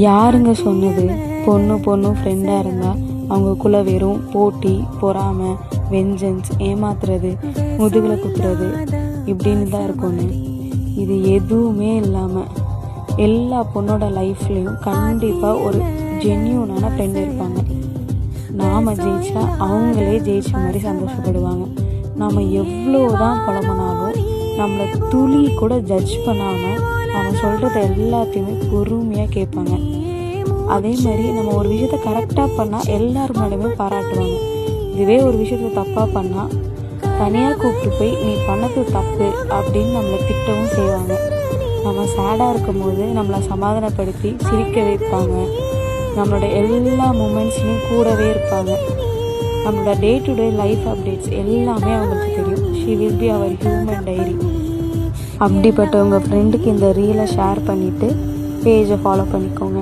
யாருங்க சொன்னது பொண்ணும் ஃப்ரெண்டாக இருந்தால் அவங்களுக்குள்ளே வெறும் போட்டி, பொறாமை, வெஞ்சன்ஸ், ஏமாத்துறது, முதுகில் குத்துறது இப்படின்னு தான் இருக்கும்னு? இது எதுவுமே இல்லாமல் எல்லா பொண்ணோட லைஃப்லேயும் கண்டிப்பாக ஒரு ஜென்யூனான ஃப்ரெண்டு இருப்பாங்க. நாம் ஜெயிச்சா அவங்களே ஜெயிச்ச மாதிரி சந்தோஷப்படுவாங்க. நாம் எவ்வளோ தான் புலம்புனாலும் நம்மளை துளி கூட ஜட்ஜ் பண்ணாமல் நம்ம சொல்கிறத எல்லாத்தையுமே பொறுமையாக கேட்பாங்க. அதே மாதிரி நம்ம ஒரு விஷயத்த கரெக்டாக பண்ணால் எல்லாரும் மேலேயுமே பாராட்டுவாங்க. இதுவே ஒரு விஷயத்த தப்பாக பண்ணால் தனியாக கூப்பிட்டு போய் நீ பண்ணது தப்பு அப்படின்னு நம்மளை திட்டவும் செய்வாங்க. நம்ம சேடாக இருக்கும் போது நம்மளை சமாதானப்படுத்தி சிரிக்க வைப்பாங்க. நம்மளோட எல்லா மூமெண்ட்ஸ்லையும் கூடவே இருப்பாங்க. நம்மளோட day to day life updates எல்லாமே அவங்களுக்கு தெரியும். She will be our human diary. அப்படிப்பட்ட உங்கள் ஃப்ரெண்டுக்கு இந்த ரீலை ஷேர் பண்ணிவிட்டு பேஜை ஃபாலோ பண்ணிக்கோங்க.